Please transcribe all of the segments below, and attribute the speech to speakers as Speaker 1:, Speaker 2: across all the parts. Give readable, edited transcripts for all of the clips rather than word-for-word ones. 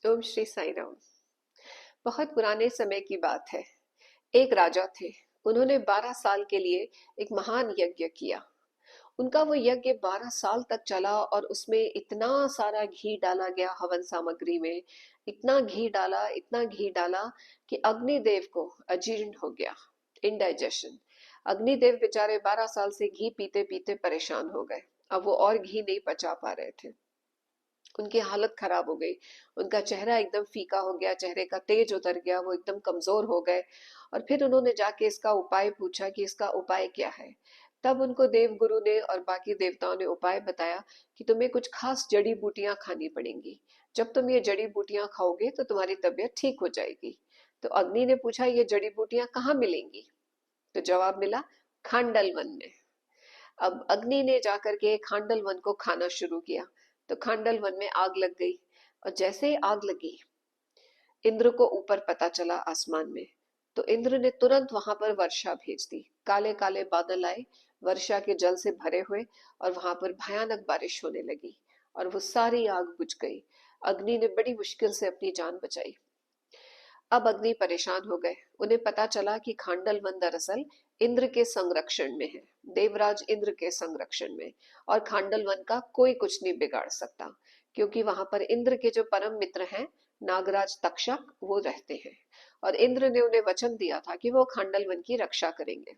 Speaker 1: ओम श्री साई राम। बहुत पुराने समय की बात है। एक राजा थे। उन्होंने 12 साल के लिए एक महान यज्ञ किया। उनका वो यज्ञ 12 साल तक चला और उसमें इतना सारा घी डाला गया हवन सामग्री में। इतना घी डाला कि अग्निदेव को अजीर्ण हो गया। इंडाइजेशन। अग्निदेव बेचारे 12 साल से घी पीते पीते परेशान हो गए। अब वो और घी नहीं पचा पा रहे थे। उनकी हालत खराब हो गई। उनका चेहरा एकदम फीका हो गया, चेहरे का तेज उतर गया, वो एकदम कमजोर हो गए। और फिर उन्होंने जाके इसका उपाय पूछा कि इसका उपाय क्या है। तब उनको देव गुरु ने और बाकी देवताओं ने उपाय बताया कि तुम्हें कुछ खास जड़ी बूटियां खानी पड़ेंगी। जब तुम ये जड़ी बूटियां खाओगे तो तुम्हारी तबीयत ठीक हो जाएगी। तो अग्नि ने पूछा, ये जड़ी बूटियां कहाँ मिलेंगी? तो जवाब मिला, खांडल वन में। अब अग्नि ने जाकर के खांडल वन को खाना शुरू किया। तो खांडल वन में आग लग गई। और जैसे ही आग लगी, इंद्र को ऊपर पता चला आसमान में। तो इंद्र ने तुरंत वहां पर वर्षा भेज दी। काले काले बादल आए, वर्षा के जल से भरे हुए, और वहां पर भयानक बारिश होने लगी। और वो सारी आग बुझ गई। अग्नि ने बड़ी मुश्किल से अपनी जान बचाई। अब अग्नि परेशान हो गए। उन्हें पता चला कि खांडल वन दरअसल इंद्र के संरक्षण में है। देवराज इंद्र के संरक्षण में। और खांडल वन का कोई कुछ नहीं बिगाड़ सकता, क्योंकि वहां पर इंद्र के जो परम मित्र हैं, नागराज तक्षक, वो रहते हैं। और इंद्र ने उन्हें वचन दिया था कि वो खांडल वन की रक्षा करेंगे।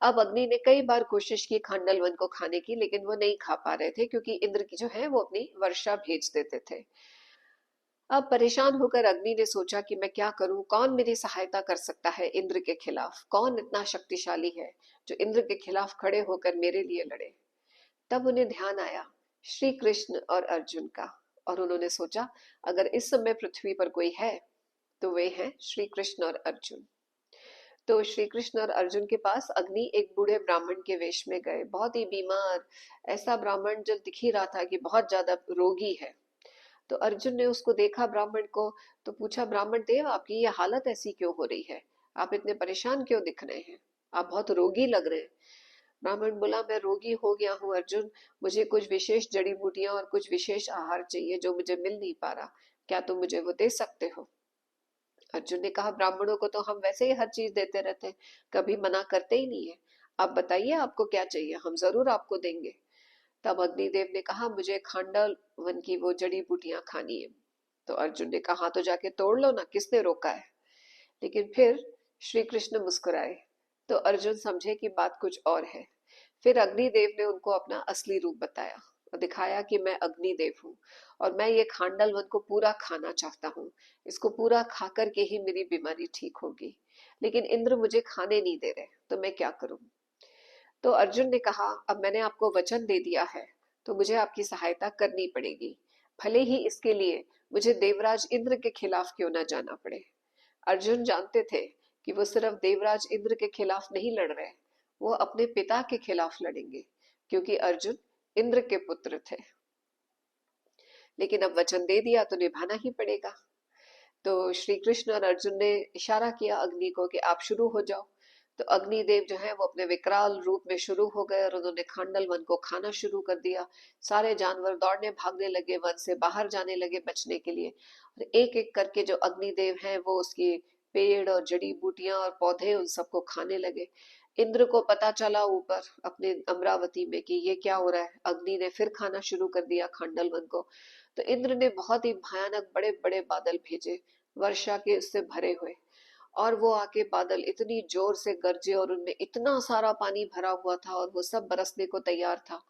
Speaker 1: अब अग्नि ने कई बार कोशिश की खांडल वन को खाने की, लेकिन वो नहीं खा पा रहे थे, क्योंकि इंद्र की जो है वो अपनी वर्षा भेज देते थे। अब परेशान होकर अग्नि ने सोचा कि मैं क्या करूं, कौन मेरी सहायता कर सकता है इंद्र के खिलाफ, कौन इतना शक्तिशाली है जो इंद्र के खिलाफ खड़े होकर मेरे लिए लड़े। तब उन्हें ध्यान आया श्री कृष्ण और अर्जुन का। और उन्होंने सोचा, अगर इस समय पृथ्वी पर कोई है तो वे हैं श्री कृष्ण और अर्जुन। तो श्री कृष्ण और अर्जुन के पास अग्नि एक बूढ़े ब्राह्मण के वेश में गए, बहुत ही बीमार, ऐसा ब्राह्मण जो दिख ही रहा था कि बहुत ज्यादा रोगी है। तो अर्जुन ने उसको देखा, ब्राह्मण को। तो पूछा, ब्राह्मण देव, आपकी ये हालत ऐसी क्यों हो रही है? आप इतने परेशान क्यों दिख रहे हैं? आप बहुत रोगी लग रहे हैं। ब्राह्मण बोला, मैं रोगी हो गया हूँ अर्जुन। मुझे कुछ विशेष जड़ी बूटियां और कुछ विशेष आहार चाहिए जो मुझे मिल नहीं पा रहा। क्या तुम मुझे वो दे सकते हो? अर्जुन ने कहा, ब्राह्मणों को तो हम वैसे ही हर चीज देते रहते हैं, कभी मना करते ही नहीं है। आप बताइए आपको क्या चाहिए, हम जरूर आपको देंगे। तब अग्निदेव ने कहा, मुझे खांडल वन की वो जड़ी बूटियां खानी है। तो अर्जुन ने कहा, तो जाके तोड़ लो ना, किसने रोका है? लेकिन फिर श्री कृष्ण मुस्कुराए। तो अर्जुन समझे कि बात कुछ और है। फिर अग्निदेव ने उनको अपना असली रूप बताया और दिखाया कि मैं अग्निदेव हूँ, और मैं ये खांडल वन को पूरा खाना चाहता हूँ। इसको पूरा खा करके ही मेरी बीमारी ठीक होगी। लेकिन इंद्र मुझे खाने नहीं दे रहे, तो मैं क्या करूं? तो अर्जुन ने कहा, अब मैंने आपको वचन दे दिया है, तो मुझे आपकी सहायता करनी पड़ेगी, भले ही इसके लिए मुझे देवराज इंद्र के खिलाफ क्यों ना जाना पड़े। अर्जुन जानते थे कि वो सिर्फ देवराज इंद्र के खिलाफ नहीं लड़ रहे, वो अपने पिता के खिलाफ लड़ेंगे, क्योंकि अर्जुन इंद्र के पुत्र थे। लेकिन अब वचन दे दिया तो निभाना ही पड़ेगा। तो श्री कृष्ण और अर्जुन ने इशारा किया अग्नि को कि आप शुरू हो जाओ। तो अग्निदेव जो है वो अपने विकराल रूप में शुरू हो गए और उन्होंने खांडल वन को खाना शुरू कर दिया। सारे जानवर दौड़ने भागने लगे, वन से बाहर जाने लगे बचने के लिए। और एक एक करके जो अग्निदेव हैं वो उसकी पेड़ और जड़ी बूटियां और पौधे उन सबको खाने लगे। इंद्र को पता चला ऊपर अपने अमरावती में कि ये क्या हो रहा है। अग्नि ने फिर खाना शुरू कर दिया खांडल वन को। तो इंद्र ने बहुत ही भयानक बड़े बड़े बादल भेजे, वर्षा के उससे भरे हुए। और वो आके बादल इतनी जोर से गरजे और उनमें इतना सारा पानी भरा हुआ था और वो सब बरसने को तैयार था।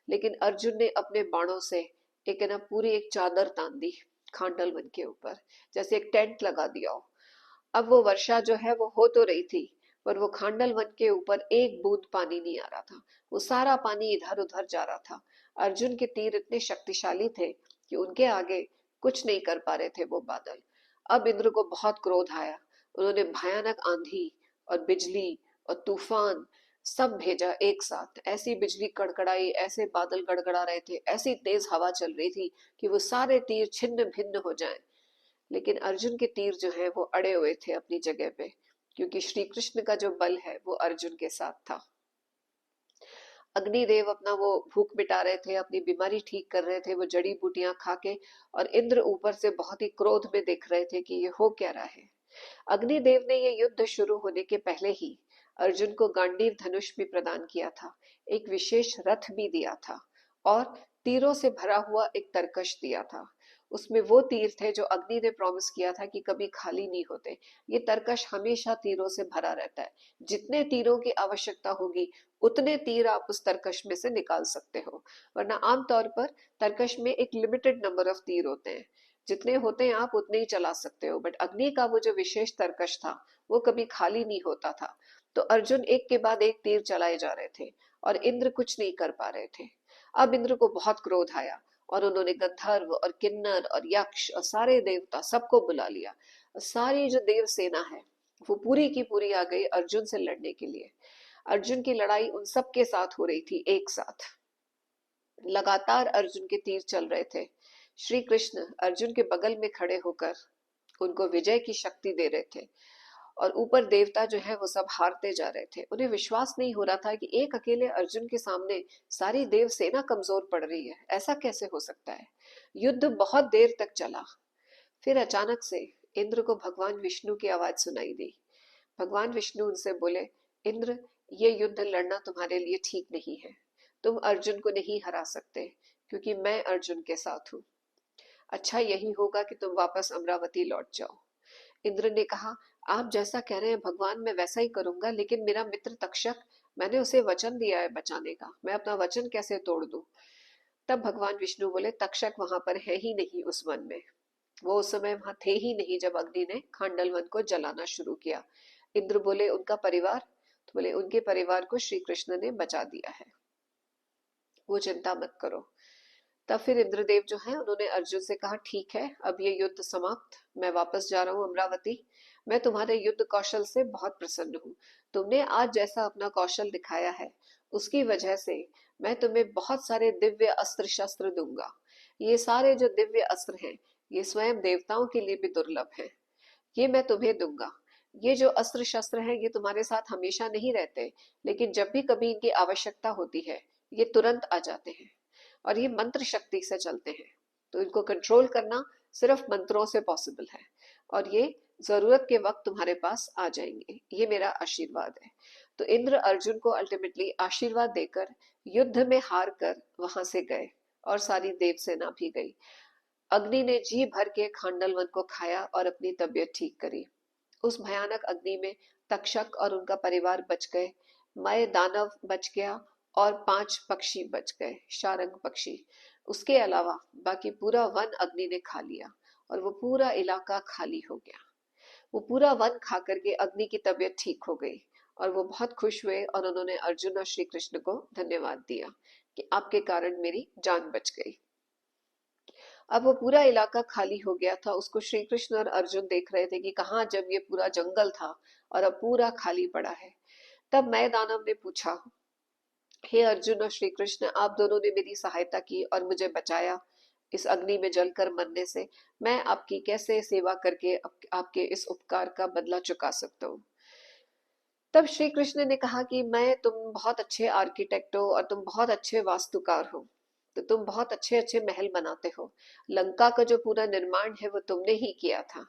Speaker 1: लेकिन अर्जुन ने अपने बाणों से एक ना पूरी एक चादर तान दी खांडल वन के ऊपर, जैसे एक टेंट लगा दिया हो। अब वो वर्षा जो है वो हो तो रही थी, पर वो खांडल वन के ऊपर एक बूंद पानी नहीं आ रहा था। वो सारा पानी इधर उधर जा रहा था। अर्जुन के तीर इतने शक्तिशाली थे कि उनके आगे कुछ नहीं कर पा रहे थे वो बादल। अब इंद्र को बहुत क्रोध आया। उन्होंने भयानक आंधी और बिजली और तूफान सब भेजा एक साथ। ऐसी बिजली कड़कड़ाई, ऐसे बादल गड़गड़ा रहे थे, ऐसी तेज हवा चल रही थी कि वो सारे तीर छिन्न भिन्न हो जाएं। लेकिन अर्जुन के तीर जो है वो अड़े हुए थे अपनी जगह पे, क्योंकि श्री कृष्ण का जो बल है वो अर्जुन के साथ था। अग्निदेव अपना वो भूख मिटा रहे थे, अपनी बीमारी ठीक कर रहे थे, वो जड़ी बूटियां खा के। और इंद्र ऊपर से बहुत ही क्रोध में देख रहे थे कि ये हो क्या रहा है। अग्निदेव ने ये युद्ध शुरू होने के पहले ही अर्जुन को गांडीव धनुष भी प्रदान किया था, एक विशेष रथ भी दिया था, और तीरों से भरा हुआ एक तरकश दिया था। उसमें वो तीर थे जो अग्नि ने प्रॉमिस किया था कि कभी खाली नहीं होते। ये तरकश हमेशा तीरों से भरा रहता है। जितने तीरों की आवश्यकता होगी उतने तीर आप उस तरकश में से निकाल सकते हो, वरना आमतौर पर तरकश में एक लिमिटेड नंबर ऑफ तीर होते हैं। जितने होते हैं आप उतने ही चला सकते हो, बट अग्नि का वो जो विशेष तरकश था वो कभी खाली नहीं होता था। तो अर्जुन एक के बाद एक तीर चलाए जा रहे थे और इंद्र कुछ नहीं कर पा रहे थे। अब इंद्र को बहुत क्रोध आया और उन्होंने गंधर्व और किन्नर और यक्ष और सारे देवता सबको बुला लिया। सारी जो देव सेना है वो पूरी की पूरी आ गई अर्जुन से लड़ने के लिए। अर्जुन की लड़ाई उन सब के साथ हो रही थी एक साथ। लगातार अर्जुन के तीर चल रहे थे। श्री कृष्ण अर्जुन के बगल में खड़े होकर उनको विजय की शक्ति दे रहे थे, और ऊपर देवता जो है वो सब हारते जा रहे थे। उन्हें विश्वास नहीं हो रहा था कि एक अकेले अर्जुन के सामने सारी देव सेना कमजोर पड़ रही है, ऐसा कैसे हो सकता है। युद्ध बहुत देर तक चला। फिर अचानक से इंद्र को भगवान विष्णु की आवाज सुनाई दी। भगवान विष्णु उनसे बोले, इंद्र, ये युद्ध लड़ना तुम्हारे लिए ठीक नहीं है। तुम अर्जुन को नहीं हरा सकते, क्योंकि मैं अर्जुन के साथ हूँ। अच्छा यही होगा कि तुम वापस अमरावती लौट जाओ। इंद्र ने कहा, आप जैसा कह रहे हैं भगवान मैं वैसा ही करूंगा, लेकिन मेरा मित्र तक्षक, मैंने उसे वचन दिया है बचाने का, मैं अपना वचन कैसे तोड़ दूं। तब भगवान विष्णु बोले, तक्षक वहां पर है ही नहीं उस वन में। वो उस समय वहां थे ही नहीं जब अग्नि ने खांडल वन को जलाना शुरू किया। इंद्र बोले, उनका परिवार? तो बोले, उनके परिवार को श्री कृष्ण ने बचा दिया है, वो चिंता मत करो। तब फिर इंद्रदेव जो है उन्होंने अर्जुन से कहा, ठीक है अब ये युद्ध समाप्त, मैं वापस जा रहा हूँ अमरावती। मैं तुम्हारे युद्ध कौशल से बहुत प्रसन्न हूँ। तुमने आज जैसा अपना कौशल दिखाया है उसकी वजह से मैं तुम्हें बहुत सारे दिव्य अस्त्र शस्त्र दूंगा। ये सारे जो दिव्य अस्त्र हैं ये स्वयं देवताओं के लिए भी दुर्लभ हैं, ये मैं तुम्हें दूंगा। ये जो अस्त्र शस्त्र हैं ये तुम्हारे साथ हमेशा नहीं रहते, लेकिन जब भी कभी इनकी आवश्यकता होती है ये तुरंत आ जाते हैं, और ये मंत्र शक्ति से चलते हैं। तो इनको कंट्रोल करना सिर्फ मंत्रों से पॉसिबल है, और ये जरूरत के वक्त तुम्हारे पास आ जाएंगे, ये मेरा आशीर्वाद है। तो इंद्र अर्जुन को अल्टीमेटली आशीर्वाद देकर युद्ध में हार कर वहां से गए, और सारी देव सेना भी गई। अग्नि ने जी भर के खांडल वन को खाया और अपनी तबीयत ठीक करी। उस भयानक अग्नि में तक्षक और उनका परिवार बच गए, मय दानव बच गया, और 5 पक्षी बच गए, शारंग पक्षी। उसके अलावा बाकी पूरा वन अग्नि ने खा लिया, और वो पूरा इलाका खाली हो गया। वो पूरा वन खा करके अग्नि की तबीयत ठीक हो गई, और वो बहुत खुश हुए और उन्होंने अर्जुन और श्री कृष्ण को धन्यवाद दिया कि आपके कारण मेरी जान बच गई। अब वो पूरा इलाका खाली हो गया था। उसको श्री कृष्ण और अर्जुन देख रहे थे कि कहाँ जब ये पूरा जंगल था और अब पूरा खाली पड़ा है। तब मैं दानव ने पूछा, हे अर्जुन और श्री कृष्ण, आप दोनों ने मेरी सहायता की और मुझे बचाया इस अग्नि में जलकर मरने से। मैं आपकी कैसे सेवा करके आपके इस उपकार का बदला चुका सकता हूँ। तब श्री कृष्ण ने कहा कि मैं, तुम बहुत अच्छे आर्किटेक्ट हो और तुम बहुत अच्छे वास्तुकार हो, तो तुम बहुत अच्छे अच्छे महल बनाते हो। लंका का जो पूरा निर्माण है वो तुमने ही किया था।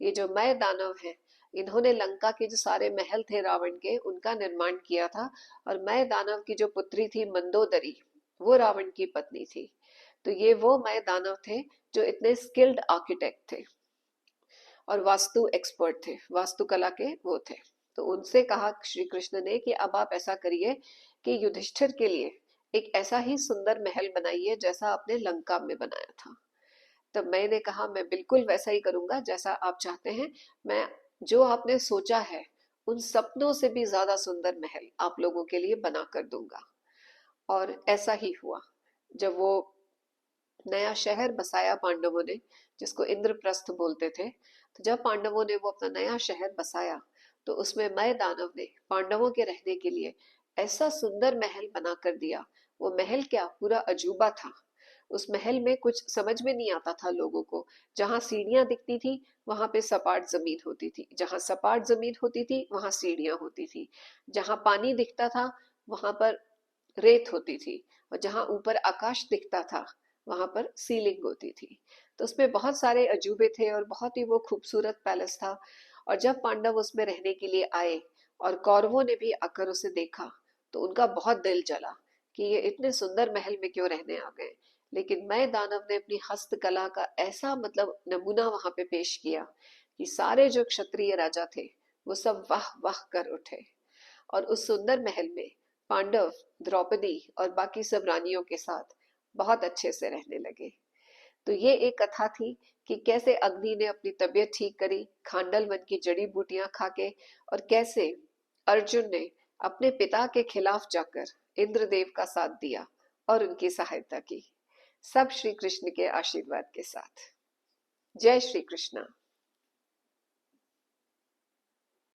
Speaker 1: ये जो मय दानव है इन्होंने लंका के जो सारे महल थे रावण के उनका निर्माण किया था, और मय दानव की जो पुत्री थी मंदोदरी वो रावण की पत्नी थी। तो ये वो मय दानव थे जो इतने स्किल्ड आर्किटेक्ट थे और वास्तु एक्सपर्ट थे, वास्तुकला के वो थे। तो उनसे कहा श्री कृष्ण ने कि अब आप ऐसा करिए कि युधिष्ठिर के लिए एक ऐसा ही सुंदर महल बनाइए जैसा आपने लंका में बनाया था। तब मैंने कहा, मैं बिल्कुल वैसा ही करूंगा जैसा आप चाहते हैं। मैं जो आपने सोचा है उन सपनों से भी ज्यादा सुंदर महल आप लोगों के लिए बना कर दूंगा। और ऐसा ही हुआ। जब वो नया शहर बसाया पांडवों ने, जिसको इंद्रप्रस्थ बोलते थे, तो जब पांडवों ने वो अपना नया शहर बसाया तो उसमें मय दानव ने पांडवों के रहने के लिए ऐसा सुंदर महल बना कर दिया। वो महल क्या, पूरा अजूबा था। उस महल में कुछ समझ में नहीं आता था लोगों को। जहां सीढ़ियां दिखती थी वहां पे सपाट जमीन होती थी, जहां सपाट जमीन होती थी वहां सीढ़ियां होती थी, जहां पानी दिखता था वहां पर रेत होती थी, और जहां ऊपर आकाश दिखता था वहां पर सीलिंग होती थी। तो उसमें बहुत सारे अजूबे थे और बहुत ही वो खूबसूरत पैलेस था। और जब पांडव उसमें रहने के लिए आए और कौरवों ने भी आकर उसे देखा, तो उनका बहुत दिल जला कि ये इतने सुंदर महल में क्यों रहने आ गए। लेकिन मैं दानव ने अपनी हस्तकला का ऐसा मतलब नमूना वहां पे पेश किया कि सारे जो क्षत्रिय राजा थे वो सब वाह वाह कर उठे। और उस सुंदर महल में पांडव, द्रौपदी और बाकी सब रानियों के साथ बहुत अच्छे से रहने लगे। तो ये एक कथा थी कि कैसे अग्नि ने अपनी तबीयत ठीक करी खांडल वन की जड़ी बूटियां खाके, और कैसे अर्जुन ने अपने पिता के खिलाफ जाकर इंद्रदेव का साथ दिया और उनकी सहायता की। सब श्री कृष्ण के आशीर्वाद के साथ। जय श्री कृष्ण।